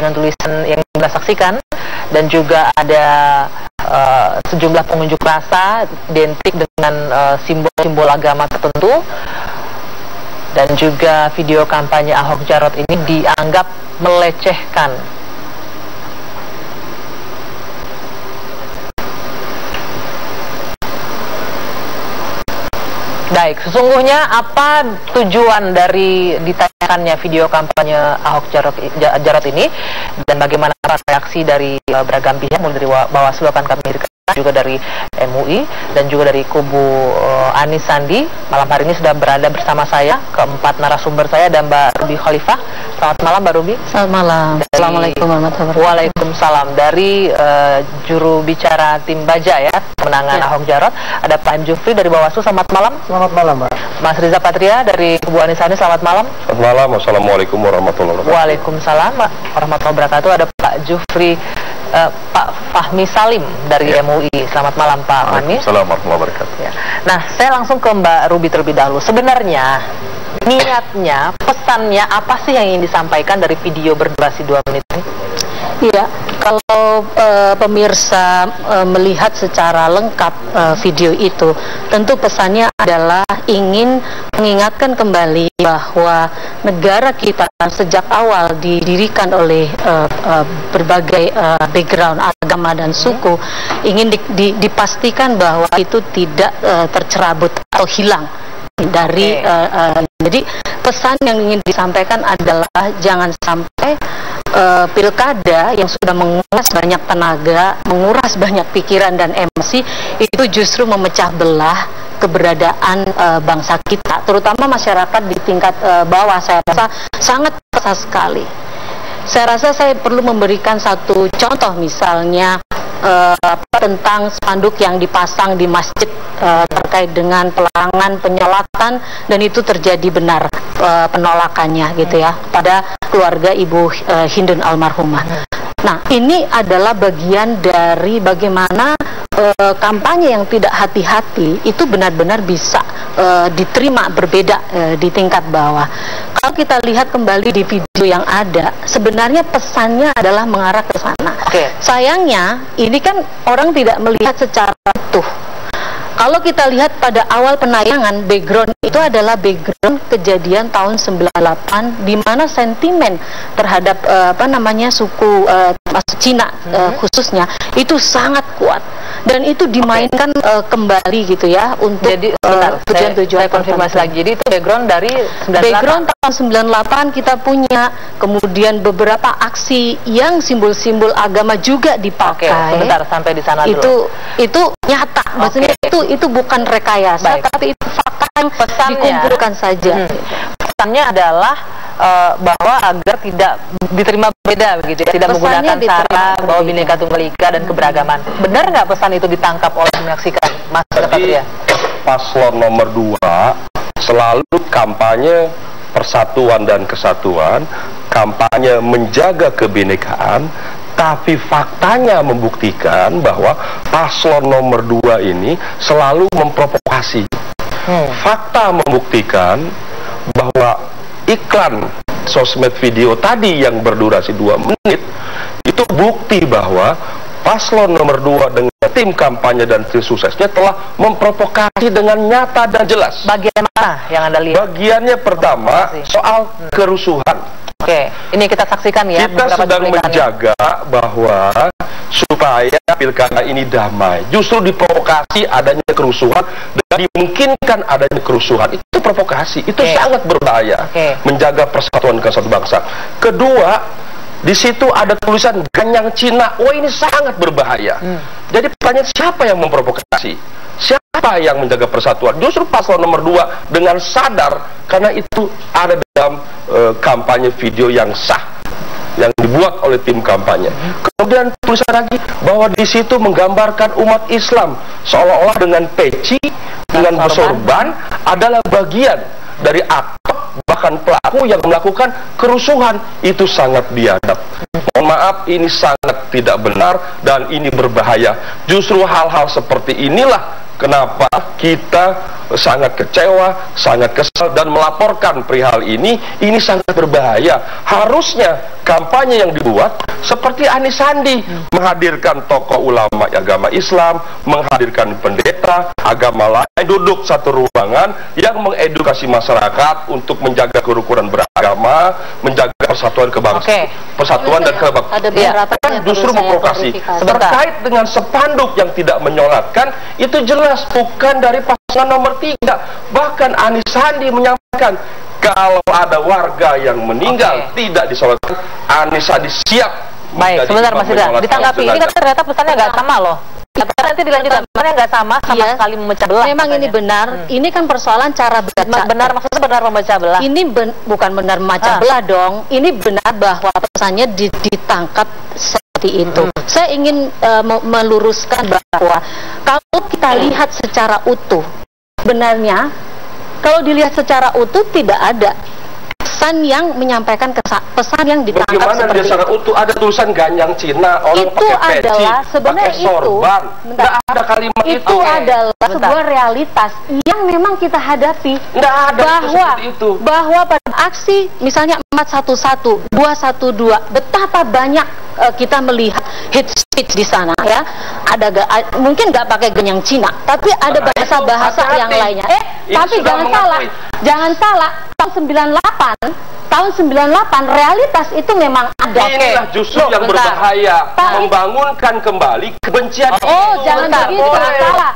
dengan tulisan yang kita saksikan, dan juga ada sejumlah pengunjuk rasa identik dengan simbol-simbol agama tertentu, dan juga video kampanye Ahok Jarot ini dianggap melecehkan. Baik, sesungguhnya apa tujuan dari ditayangkannya video kampanye Ahok Jarot ini, dan bagaimana reaksi dari beragam pihak, mulai dari Bawaslu akan kami hadirkan, juga dari MUI dan juga dari kubu Anies Sandi. Malam hari ini sudah berada bersama saya keempat narasumber saya, dan Mbak Ruby Khalifah. Selamat malam Mbak Ruby. Selamat malam. Assalamualaikum warahmatullahi wabarakatuh. Waalaikumsalam. Dari juru bicara tim Baja ya, pemenangan Ahok Jarot, ada Pak Jufri dari Bawaslu. Selamat malam. Selamat malam Mbak. Mas Riza Patria dari kubu Anies Sandi. Selamat malam. Selamat malam. Wassalamualaikum warahmatullahi wabarakatuh. Waalaikumsalam warahmatullahi wabarakatuh. Ada Pak Jufri, Pak Fahmi Salim dari MUI. Selamat malam Pak Fahmi. Assalamualaikum warahmatullahi wabarakatuh. Ya. Nah, saya langsung ke Mbak Ruby terlebih dahulu. Sebenarnya niatnya, pesannya apa sih yang ingin disampaikan dari video berdurasi 2 menit ini? Iya, kalau pemirsa melihat secara lengkap video itu, tentu pesannya adalah ingin mengingatkan kembali bahwa negara kita sejak awal didirikan oleh berbagai background agama dan suku, ingin dipastikan bahwa itu tidak tercerabut atau hilang dari jadi pesan yang ingin disampaikan adalah jangan sampai pilkada yang sudah menguras banyak tenaga, menguras banyak pikiran dan emosi, itu justru memecah belah keberadaan bangsa kita, terutama masyarakat di tingkat bawah. Saya rasa sangat terasa sekali. Saya rasa saya perlu memberikan satu contoh, misalnya tentang spanduk yang dipasang di masjid terkait dengan pelarangan penyolatan, dan itu terjadi benar penolakannya gitu ya pada keluarga Ibu Hindun almarhumah. Nah, ini adalah bagian dari bagaimana kampanye yang tidak hati-hati itu benar-benar bisa diterima berbeda di tingkat bawah. Kalau kita lihat kembali di video yang ada, sebenarnya pesannya adalah mengarah ke sana. Sayangnya, ini kan orang tidak melihat secara utuh. Kalau kita lihat pada awal penayangan, background itu adalah background kejadian tahun 98, di mana sentimen terhadap suku Cina khususnya itu sangat kuat, dan itu dimainkan kembali gitu ya untuk tujuan-tujuan. Saya konfirmasi lagi. Jadi itu background dari 98. Background tahun 98 kita punya, kemudian beberapa aksi yang simbol-simbol agama juga dipakai. Sebentar, sampai di sana dulu. Itu nyata, maksudnya itu bukan rekayasa, tapi itu fakta yang dikumpulkan saja. Pesannya adalah bahwa agar tidak diterima beda begitu ya, tidak menggunakan cara bahwa Bhinneka Tunggal Ika dan keberagaman. Benar nggak pesan itu ditangkap oleh menyaksikan, Mas Patria? Paslon nomor 2 selalu kampanye persatuan dan kesatuan, kampanye menjaga kebinekaan, tapi faktanya membuktikan bahwa paslon nomor 2 ini selalu memprovokasi. Fakta membuktikan bahwa iklan sosmed video tadi yang berdurasi 2 menit itu bukti bahwa paslon nomor 2 dengan tim kampanye dan tim suksesnya telah memprovokasi dengan nyata dan jelas. Bagian mana yang Anda lihat? Bagiannya pertama soal kerusuhan. Ini kita saksikan ya. Kita sedang menjaga bahwa supaya pilkada ini damai. Justru diprovokasi adanya kerusuhan dan dimungkinkan adanya kerusuhan. Itu provokasi. Itu sangat berbahaya. Menjaga persatuan kesatuan bangsa. Kedua, di situ ada tulisan ganyang Cina. Wah, ini sangat berbahaya. Jadi pertanyaan, siapa yang memprovokasi? Siapa yang menjaga persatuan? Justru paslon nomor 2 dengan sadar, karena itu ada dalam kampanye video yang sah yang dibuat oleh tim kampanye. Kemudian tulisan lagi bahwa di situ menggambarkan umat Islam seolah-olah dengan peci, dengan bersorban adalah bagian dari aktor bahkan pelaku yang melakukan kerusuhan. Itu sangat biadab. Mohon maaf, ini sangat tidak benar dan ini berbahaya. Justru hal-hal seperti inilah kenapa kita sangat kecewa, sangat kesal dan melaporkan perihal ini sangat berbahaya. Harusnya kampanye yang dibuat seperti Anies Sandi, menghadirkan tokoh ulama agama Islam, menghadirkan pendeta agama lain, duduk satu ruangan yang mengedukasi masyarakat untuk menjaga kerukunan beragama, menjaga persatuan kebangsaan, persatuan dan kebangsaan. Justru memprovokasi terkait dengan spanduk yang tidak menyolatkan, itu jelas bukan dari pasangan nomor 3. Bahkan Anies Sandi menyampaikan, kalau ada warga yang meninggal tidak disolatkan, Anies Sandi siap. Baik, sebentar Mas Ida, ditanggapi. Ini kan ternyata pesannya nggak sama loh. Nanti dilanjutkan, pesannya nggak sama sekali memecah belah. Memang katanya. Ini benar. Ini kan persoalan cara baca. Benar, maksudnya benar memecah belah. Ini bukan benar memecah belah dong. Ini benar bahwa pesannya ditangkap seperti itu. Saya ingin meluruskan bahwa kalau kita lihat secara utuh, benarnya kalau dilihat secara utuh tidak ada pesan yang menyampaikan pesan yang ditangkap bagaimana seperti dia sangat itu. utuh. Ada tulisan ganyang Cina, orang itu pakai peci, adalah sebenarnya pakai sorban. Nggak ada kalimat itu. Itu adalah sebuah realitas yang memang kita hadapi. Nggak ada bahwa pada aksi misalnya 411, 212, betapa banyak kita melihat hate speech di sana ya. Ada mungkin nggak pakai ganyang Cina, tapi ada bahasa-bahasa yang lainnya. Tapi jangan salah. Tahun 98 realitas itu memang ada. Inilah justru yang berbahaya, membangunkan kembali kebencian. Jangan begitu, salah.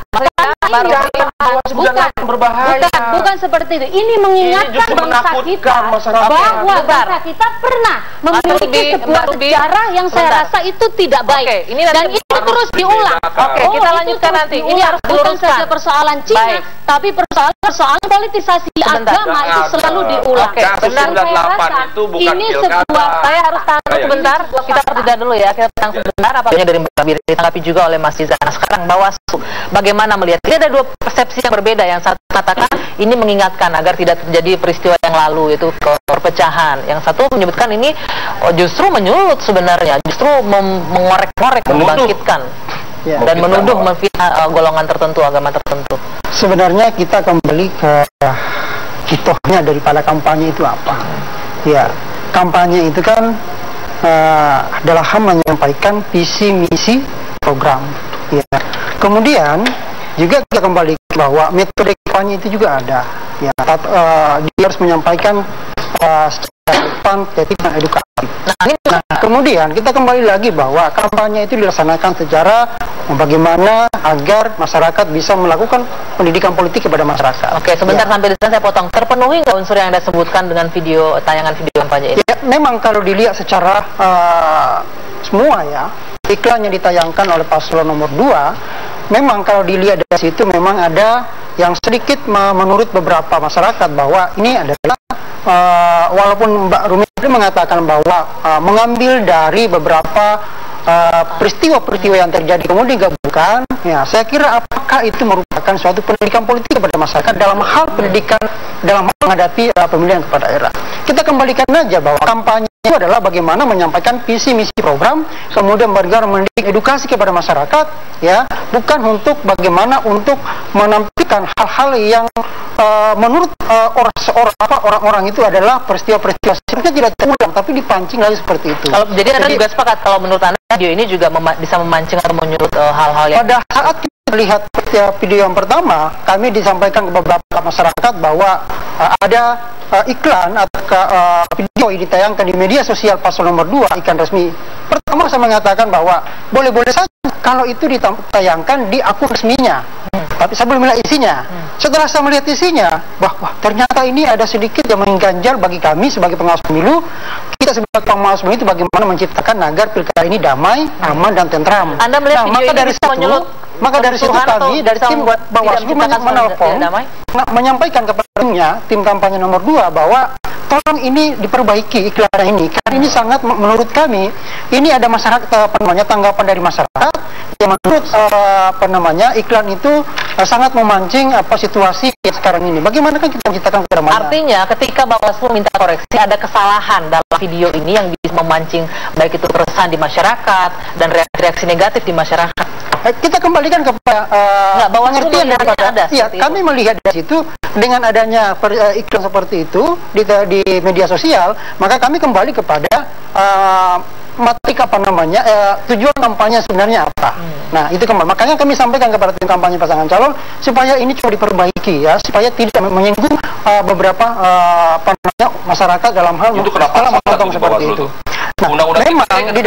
Bukan seperti itu. Ini mengingatkan bangsa kita bahwa bangsa kita pernah memiliki sebuah sejarah yang saya rasa itu tidak baik. Dan itu terus diulang. Kita lanjutkan nanti. Ini harus bukan saja persoalan Cina, tapi persoalan politisasi agama itu selalu diulang. Benar, itu bukan ini sebuah. Saya harus tahan sebentar. Kita tidak dulu ya. Kita tahan sebentar. Apalagi dari Mbak Biri ditanggapi juga oleh Mas Zizana. Sekarang Bawaslu bagaimana melihat? Ini ada dua persepsi yang berbeda. Yang satu katakan ini mengingatkan agar tidak terjadi peristiwa yang lalu itu perpecahan. Yang satu menyebutkan ini justru menyulut sebenarnya, justru mengorek-ngorek, membangkitkan dan menuduh golongan tertentu, agama tertentu. Sebenarnya kita kembali ke hitohnya daripada kampanye itu apa? Ya, kampanye itu kan adalah menyampaikan visi misi program. Ya. Kemudian juga kita kembali bahwa metode kampanye itu juga ada. Ya, dia harus menyampaikan secara kuantitatif dan edukatif. Nah, kemudian kita kembali lagi bahwa kampanye itu dilaksanakan secara bagaimana agar masyarakat bisa melakukan pendidikan politik kepada masyarakat. Oke, sebentar sampai di sana saya potong. Terpenuhi nggak unsur yang Anda sebutkan dengan tayangan video kampanye ini? Ya, memang kalau dilihat secara semua ya, iklan yang ditayangkan oleh paslon nomor 2, memang kalau dilihat dari situ memang ada yang sedikit menurut beberapa masyarakat bahwa ini adalah walaupun Mbak Rumi mengatakan bahwa mengambil dari beberapa peristiwa-peristiwa yang terjadi kemudian digabungkan, ya saya kira apakah itu merupakan suatu pendidikan politik kepada masyarakat dalam hal pendidikan dalam hal menghadapi pemilihan kepala daerah. Kita kembalikan aja bahwa kampanye itu adalah bagaimana menyampaikan visi misi program, kemudian mendidik edukasi kepada masyarakat, ya, bukan untuk bagaimana untuk menampilkan hal-hal yang menurut orang-orang itu adalah peristiwa-peristiwa sebenarnya tidak terulang, tapi dipancing lagi seperti itu. Jadi Anda juga sepakat kalau menurut Anda video ini juga bisa memancing atau menyulut hal-hal yang pada saat kita lihat video yang pertama, kami disampaikan ke beberapa masyarakat bahwa ada iklan atau video yang ditayangkan di media sosial paslon nomor 2, iklan resmi. Pertama saya mengatakan bahwa boleh-boleh saja kalau itu ditayangkan di akun resminya, tapi saya belum melihat isinya. Setelah saya melihat isinya, wah ternyata ini ada sedikit yang mengganjal bagi kami sebagai pengawas pemilu. Kita sebagai pengawas pemilu itu bagaimana menciptakan agar pilkada ini damai, aman dan tentram. Anda melihat video ini bisa menyulut maka dari situ kami dari tim Bawaslu menelpon menyampaikan kepada tim kampanye nomor 2 bahwa tolong ini diperbaiki iklan ini karena ini sangat menurut kami ini ada masyarakat tanggapan dari masyarakat yang menurut iklan itu sangat memancing situasi sekarang ini. Bagaimana kan kita menciptakan kedamaian? Artinya ketika Bawaslu minta koreksi, ada kesalahan dalam video ini yang bisa memancing baik itu keresahan di masyarakat dan reaksi negatif di masyarakat. Kita kembalikan kepada pengertian daripada. Iya, kami melihat dari situ dengan adanya iklan seperti itu di media sosial, maka kami kembali kepada tujuan kampanye sebenarnya apa. Nah, itu makanya kami sampaikan kepada tim kampanye pasangan calon supaya ini coba diperbaiki ya, supaya tidak menyinggung beberapa masyarakat dalam hal itu menonton seperti itu. Nah, memang di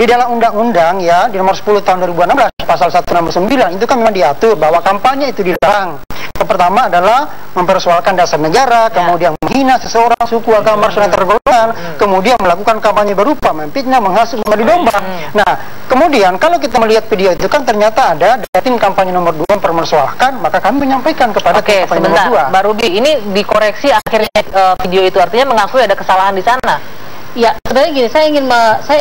dalam undang-undang ya di nomor 10 tahun 2016 pasal 169 itu kan memang diatur bahwa kampanye itu dilarang. Yang pertama adalah mempersoalkan dasar negara, kemudian menghina seseorang, suku, agama, ras, dan tergolongan, kemudian melakukan kampanye berupa memfitnah, menghasut, mengadu domba. Nah, kemudian kalau kita melihat video itu kan ternyata ada dari tim kampanye nomor 2 mempersoalkan, maka kami menyampaikan kepada tim kampanye nomor 2. Mbak Ruby, ini dikoreksi akhirnya video itu artinya mengakui ada kesalahan di sana. Ya, sebenarnya gini, saya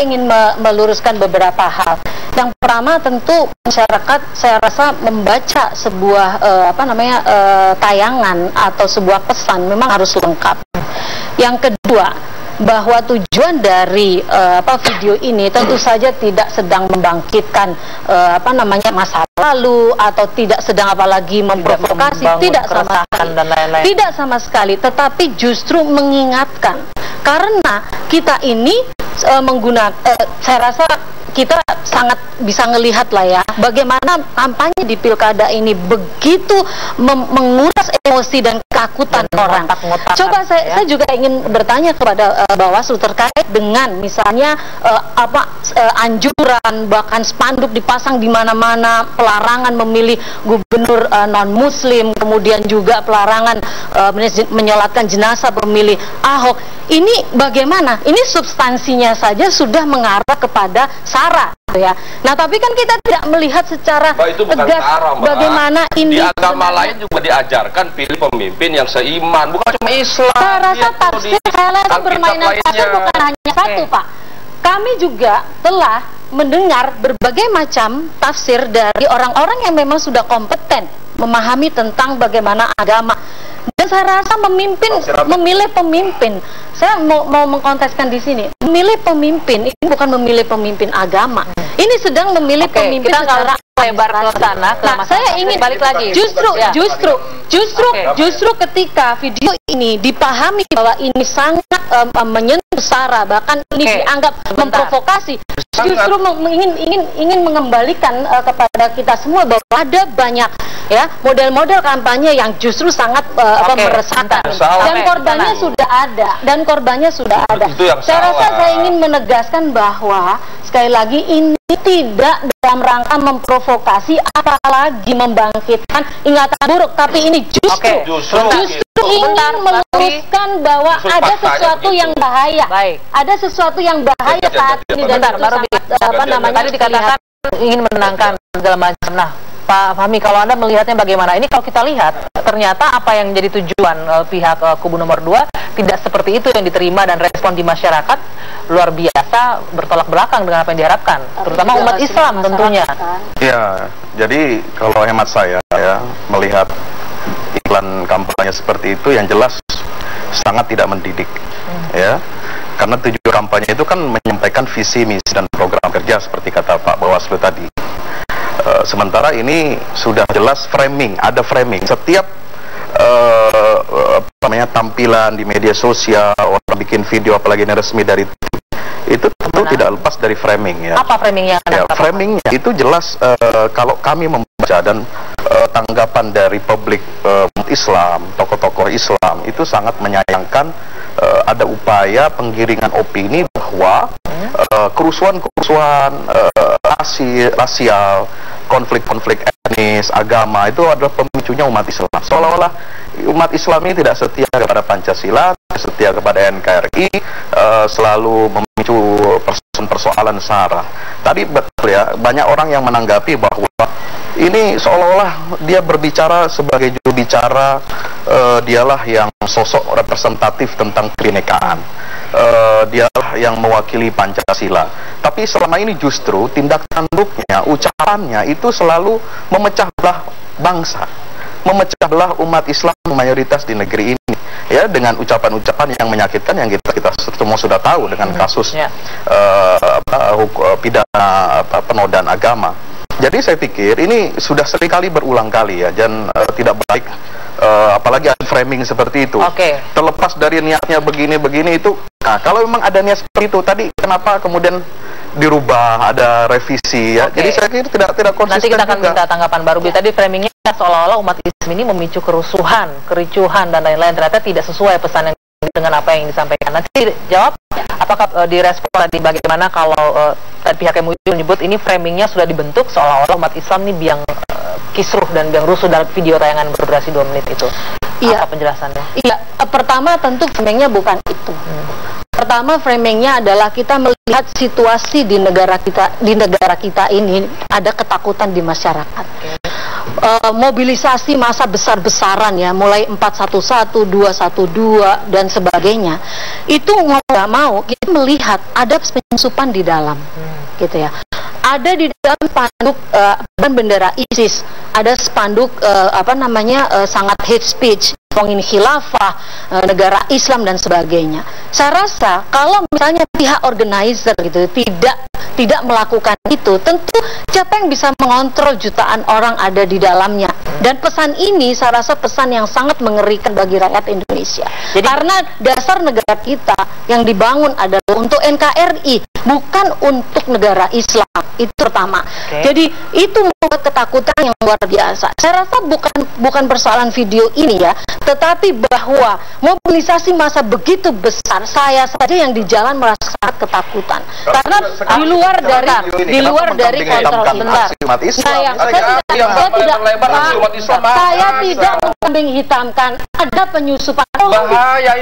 ingin meluruskan beberapa hal. Yang pertama tentu masyarakat saya rasa membaca sebuah tayangan atau sebuah pesan memang harus lengkap. Yang kedua, bahwa tujuan dari video ini tentu saja tidak sedang membangkitkan masa lalu atau tidak sedang apalagi memprovokasi, tidak sama sekali. Dan lain-lain. Tidak sama sekali, tetapi justru mengingatkan. Karena kita ini saya rasa kita sangat bisa ngelihat lah ya bagaimana kampanye di pilkada ini begitu menguras emosi dan ketakutan orang. Coba saya juga ingin bertanya kepada Bawaslu terkait dengan misalnya anjuran bahkan spanduk dipasang di mana-mana, pelarangan memilih gubernur non-muslim, kemudian juga pelarangan menyolatkan jenazah pemilih Ahok. Ini bagaimana? Ini substansinya saja sudah mengarah kepada SARA ya. Nah, tapi kan kita tidak melihat secara tegas bagaimana ini. Di agama lain juga diajarkan pilih pemimpin yang seiman, bukan cuma Islam. Saya rasa tafsir, saya rasa permainan tafsir bukan hanya satu, Pak. Kami juga telah mendengar berbagai macam tafsir dari orang-orang yang memang sudah kompeten memahami tentang bagaimana agama. Dan saya rasa memilih pemimpin. Saya mau mengkonteskan di sini. Memilih pemimpin ini bukan memilih pemimpin agama. Ini sedang memilih pemimpin secara lebar ke sana. Nah, saya ingin balik lagi. Justru ketika video ini dipahami bahwa ini sangat menyentuh SARA, bahkan ini dianggap memprovokasi, justru ingin mengembalikan kepada kita semua bahwa ada banyak ya model-model kampanye yang justru sangat meresahkan dan korbannya sudah ada. Saya rasa saya ingin menegaskan bahwa sekali lagi ini tidak dalam rangka memprovokasi apalagi membangkitkan ingatan buruk, tapi ini justru ingin meluruskan bahwa ada sesuatu yang bahaya. Ada sesuatu yang bahaya saat ini dan tadi dikatakan ingin menenangkan segala macam. Nah, Pak Fahmi, kalau Anda melihatnya bagaimana? Ini kalau kita lihat, ternyata apa yang menjadi tujuan pihak kubu nomor 2 tidak seperti itu yang diterima dan respon di masyarakat luar biasa bertolak belakang dengan apa yang diharapkan, terutama umat Islam tentunya. Ya, jadi kalau hemat saya ya, melihat iklan kampanye seperti itu yang jelas sangat tidak mendidik ya. Karena tujuan kampanye itu kan menyampaikan visi, misi, dan program kerja seperti kata Pak Bawaslu tadi. Sementara ini sudah jelas framing, ada framing. Setiap tampilan di media sosial, orang bikin video apalagi ini resmi dari itu tentu tidak lepas dari framing ya. Apa framingnya? Framingnya itu jelas kalau kami membaca dan tanggapan dari publik Islam, tokoh-tokoh Islam itu sangat menyayangkan ada upaya penggiringan opini bahwa kerusuhan-kerusuhan rasial, konflik-konflik etnis, agama itu adalah pemicunya umat Islam. Seolah-olah umat Islam ini tidak setia kepada Pancasila, setia kepada NKRI, selalu memicu persoalan SARA. Tadi betul ya, banyak orang yang menanggapi bahwa ini seolah-olah dia berbicara sebagai juru bicara dialah yang sosok representatif tentang kebinekaan. Dialah yang mewakili Pancasila. Tapi selama ini justru tindak tanduknya, ucapannya itu selalu memecah belah bangsa, memecah belah umat Islam mayoritas di negeri ini, ya, dengan ucapan-ucapan yang menyakitkan yang kita semua sudah tahu dengan kasus pidana penodaan agama. Jadi saya pikir ini sudah seringkali berulang kali ya, dan tidak baik, apalagi ada framing seperti itu. Terlepas dari niatnya begini-begini itu, nah kalau memang ada niat seperti itu tadi, kenapa kemudian dirubah, ada revisi ya? Jadi saya kira tidak konsisten. Nanti kita akan juga minta tanggapan baru. Tadi framingnya seolah-olah umat Islam ini memicu kerusuhan, kericuhan dan lain-lain. Ternyata tidak sesuai pesan yang dengan apa yang disampaikan. Nanti jawab apakah direspon tadi bagaimana kalau pihak MUI menyebut ini framingnya sudah dibentuk seolah-olah umat Islam ini biang kisruh dan biang rusuh dalam video tayangan berdurasi 2 menit itu. Apa penjelasannya? Iya, pertama tentu framingnya bukan itu. Pertama framingnya adalah kita melihat situasi di negara kita ini ada ketakutan di masyarakat. Mobilisasi massa besar-besaran ya, mulai 411, 212 dan sebagainya. Itu mau nggak mau kita melihat ada penyusupan di dalam, gitu ya. Ada di dalam spanduk bendera ISIS, ada spanduk sangat hate speech, ngomongin khilafah, negara Islam dan sebagainya. Saya rasa kalau misalnya pihak organizer gitu tidak melakukan itu, tentu siapa yang bisa mengontrol jutaan orang ada di dalamnya. Dan pesan ini saya rasa pesan yang sangat mengerikan bagi rakyat Indonesia. Jadi, karena dasar negara kita yang dibangun adalah untuk NKRI, bukan untuk negara Islam. Itu pertama. Jadi itu membuat ketakutan yang luar biasa. Saya rasa bukan persoalan video ini ya, tetapi bahwa mobilisasi massa begitu besar, saya saja yang di jalan merasa sangat ketakutan. Karena di luar dari kontrol. Bentar. Saya tidak mengkambing hitamkan ada penyusupan.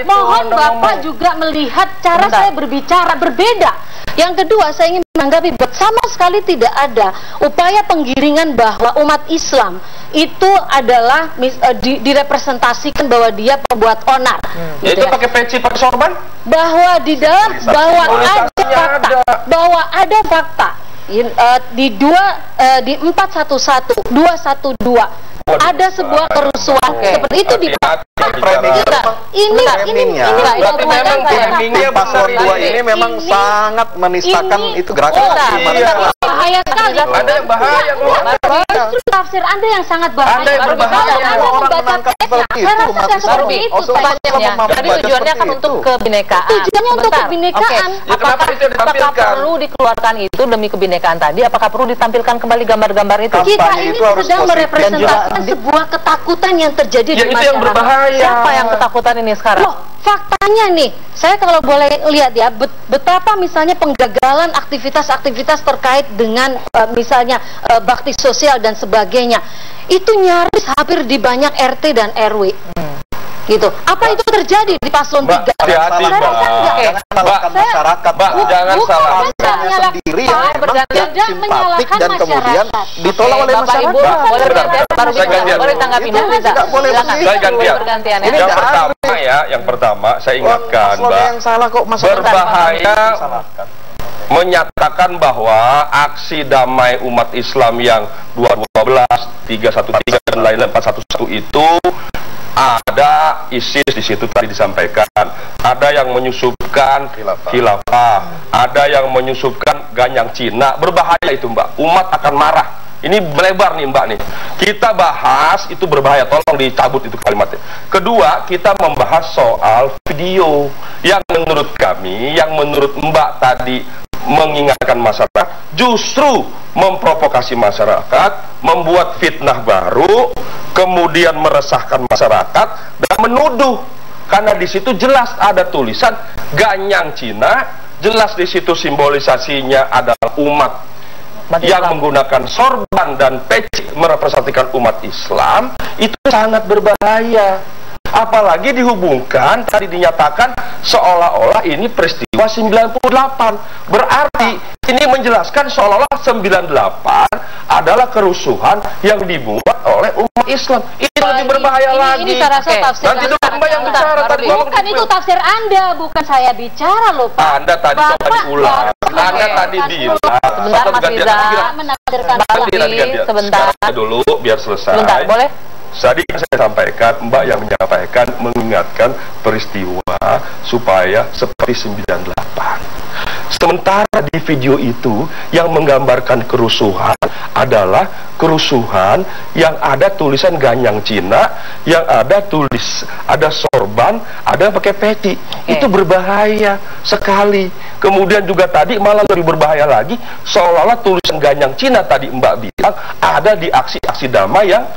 Mohon Bapak juga melihat cara saya berbicara berbeda. Yang kedua, saya ingin menanggapi sama sekali tidak ada upaya penggiringan bahwa umat Islam itu adalah direpresentasikan bahwa dia pembuat onar. Itu pakai peci, pakai sorban? Bahwa di dalam bahwa ada fakta di 411, 212 ada sebuah kerusuhan seperti itu di ini pasal 2 ini memang sangat menistakan itu gerakan bahaya sekali. Ada yang bahaya Justru tafsir Anda yang sangat bahaya. Anda yang berbahaya. Orang menangkap seperti itu. Tadi tujuannya kan untuk kebinekaan. Tujuannya untuk kebinekaan. Apakah perlu dikeluarkan itu demi kebinekaan tadi? Apakah perlu ditampilkan kembali gambar-gambar itu? Kita ini sedang merepresentasikan sebuah ketakutan yang terjadi di masyarakat. Itu yang berbahaya. Siapa yang ketakutan ini sekarang? Loh, faktanya nih, saya kalau boleh lihat ya, betapa misalnya penggagalan aktivitas-aktivitas terkait dengan misalnya bakti sosial dan sebagainya, itu nyaris hampir di banyak RT dan RW. Gitu. Apa itu terjadi di paslon 3? Hati-hati, masyarakat, jangan salah. Sendiri yang tidak simpatik dan kemudian ditolak oleh masyarakat. Boleh tanggapi dulu. Saya gantian. Yang pertama saya ingatkan, Mbak, berbahaya menyatakan bahwa aksi damai umat Islam yang 212, 313 dan lain-lain 411 itu ada ISIS di situ tadi disampaikan, ada yang menyusupkan khilafah, ada yang menyusupkan ganyang Cina. Berbahaya itu, Mbak. Umat akan marah. Ini melebar nih, Mbak nih. Kita bahas itu berbahaya, tolong dicabut itu kalimatnya. Kedua, kita membahas soal video yang menurut kami, yang menurut Mbak tadi mengingatkan masyarakat, justru memprovokasi masyarakat, membuat fitnah baru, kemudian meresahkan masyarakat dan menuduh, karena di situ jelas ada tulisan ganyang Cina, jelas di situ simbolisasinya adalah umat yang menggunakan sorban dan peci merepresentasikan umat Islam. Itu sangat berbahaya. Apalagi dihubungkan, tadi dinyatakan seolah-olah ini peristiwa 98. Berarti ini menjelaskan seolah-olah 98 adalah kerusuhan yang dibuat oleh umat Islam. Itu lebih berbahaya lagi. Ini saya rasa tafsir Nanti itu Mbak yang bicara tadi. Bukan, itu tafsir Anda, bukan saya bicara loh Pak. Anda tadi coba diulang. Anda tadi bilang. Sebentar Mas Riza. Sebentar. Dulu biar selesai. Sebentar, boleh? Tadi saya sampaikan, Mbak yang menyampaikan, mengingatkan peristiwa supaya seperti 98. Sementara di video itu yang menggambarkan kerusuhan adalah kerusuhan yang ada tulisan ganyang Cina, yang ada ada sorban, ada yang pakai peci. Itu berbahaya sekali. Kemudian juga tadi malah lebih berbahaya lagi, seolah-olah tulisan ganyang Cina tadi Mbak bilang ada di aksi-aksi damai yang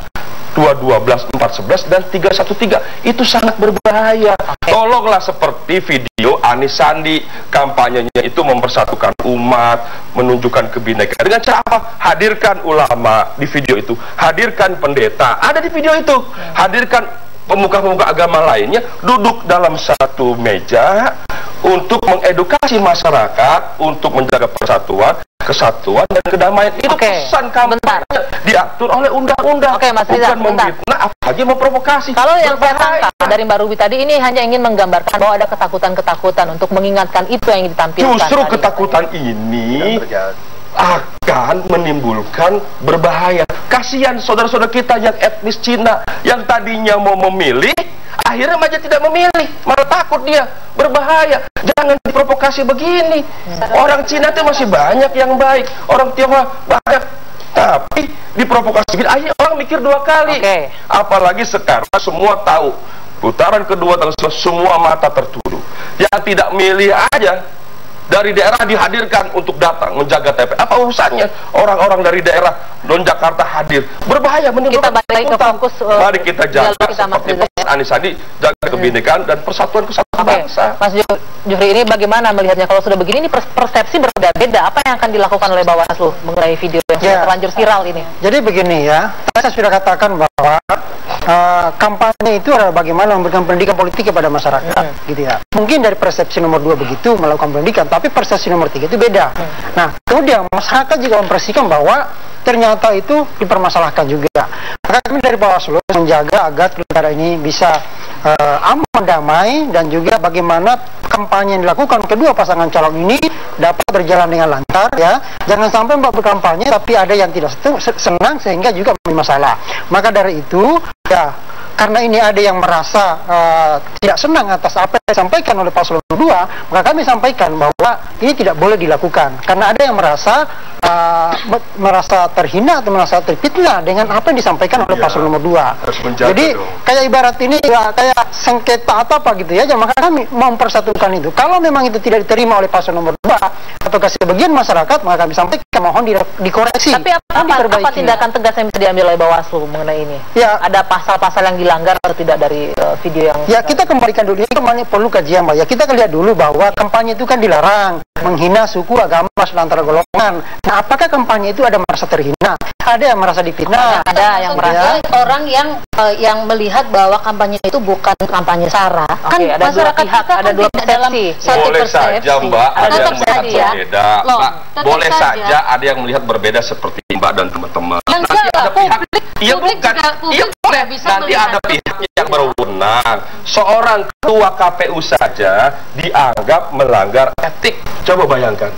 212, 411 dan 313. Itu sangat berbahaya. Tolonglah seperti video Anies Sandi, kampanyenya itu mempersatukan umat, menunjukkan kebinekaan. Dengan cara apa? Hadirkan ulama di video itu, hadirkan pendeta, ada di video itu, hadirkan pemuka-pemuka agama lainnya, duduk dalam satu meja untuk mengedukasi masyarakat, untuk menjaga persatuan, kesatuan dan kedamaian. Itu pesan kampanye diatur oleh undang-undang. Mas Riza, bukan memfitnah, apalagi memprovokasi. Kalau yang saya tangkap dari Mbak Ruby tadi, ini hanya ingin menggambarkan bahwa ada ketakutan-ketakutan untuk mengingatkan itu yang ditampilkan. Justru ketakutan ini akan menimbulkan berbahaya. Kasihan saudara-saudara kita yang etnis Cina yang tadinya mau memilih, akhirnya aja tidak memilih, malah takut dia, berbahaya. Jangan diprovokasi begini. Orang Cina itu masih banyak yang baik, orang Tionghoa banyak, tapi diprovokasi begini, akhirnya orang mikir dua kali. Apalagi sekarang semua tahu, putaran kedua semua mata tertuju. Yang tidak milih aja dari daerah dihadirkan untuk datang menjaga TPS. Apa urusannya orang-orang dari daerah non Jakarta hadir? Berbahaya, menimbulkan ketakutan. Mari kita jaga seperti Anies Sandi, jaga kebinekaan dan persatuan kesatuan bangsa. Mas Jufri, ini bagaimana melihatnya kalau sudah begini? Ini persepsi berbeda-beda. Apa yang akan dilakukan oleh Bawaslu mengenai video yang terlanjur viral ini? Jadi begini ya, saya sudah katakan bahwa kampanye itu adalah bagaimana memberikan pendidikan politik kepada masyarakat, gitu ya. Mungkin dari persepsi nomor 2 begitu melakukan pendidikan, tapi persepsi nomor 3 itu beda. Nah, kemudian masyarakat juga mempersepsikan bahwa ternyata itu dipermasalahkan juga. Maka kami dari Bawaslu menjaga agar pilkada ini bisa aman, damai, dan juga bagaimana kampanye yang dilakukan kedua pasangan calon ini dapat berjalan dengan lancar, ya. Jangan sampai Mbak berkampanye tapi ada yang tidak senang sehingga juga menjadi masalah. Maka dari itu, ya, karena ini ada yang merasa tidak senang atas apa yang disampaikan oleh paslon 2, maka kami sampaikan bahwa ini tidak boleh dilakukan. Karena ada yang merasa terhina atau merasa terfitnah dengan apa yang disampaikan oleh paslon nomor 2. Jadi kayak ibarat ini ya, kayak sengketa atau apa gitu ya, maka kami mempersatukan itu. Kalau memang itu tidak diterima oleh paslon nomor 2 atau sebagian masyarakat, maka kami sampaikan mohon dikoreksi. Tapi apa tindakan tegas yang bisa diambil oleh Bawaslu mengenai ini? Ya, ada pasal-pasal yang dilanggar atau tidak dari video yang... Ya, kita kembalikan dulu, ini kembali perlu kajian, Mbak. Ya, kita lihat dulu bahwa kampanye itu kan dilarang, menghina suku, agama, antara golongan. Nah, apakah kampanye itu ada merasa terhina? Ada yang merasa difitnah, ada yang merasa orang yang melihat bahwa kampanye itu bukan kampanye SARA. Kan ada masyarakat pihak, kita ada dua persepsi. Boleh saja, Mbak, ada yang melihat berbeda. Mbak, boleh saja ada yang melihat berbeda seperti Mbak dan teman-teman. Nanti ada pihak, iya bukan, iya boleh. Nanti ada pihak yang berwenang. Seorang ketua KPU saja dianggap melanggar etik. Coba bayangkan,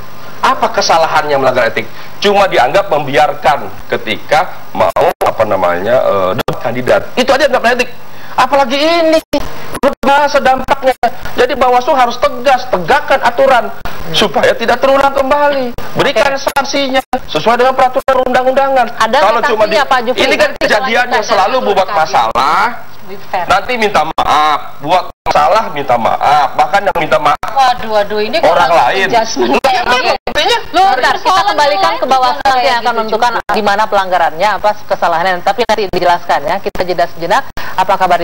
apa kesalahannya melanggar etik? Cuma dianggap membiarkan ketika mau debat kandidat. Itu aja nggak etik. Apalagi ini berbahasa dampaknya. Jadi Bawaslu harus tegas, tegakkan aturan supaya tidak terulang kembali. Berikan sanksinya sesuai dengan peraturan undang-undangan. Kalau cuma ini kan kejadiannya selalu membuat masalah, nanti minta maaf, buat masalah minta maaf, bahkan yang minta maaf waduh ini orang lain. Bentar, kita kembalikan ke Bawaslu yang akan menentukan di mana pelanggarannya, apa kesalahannya, tapi nanti dijelaskan ya. Kita jeda sejenak. Apa kabar?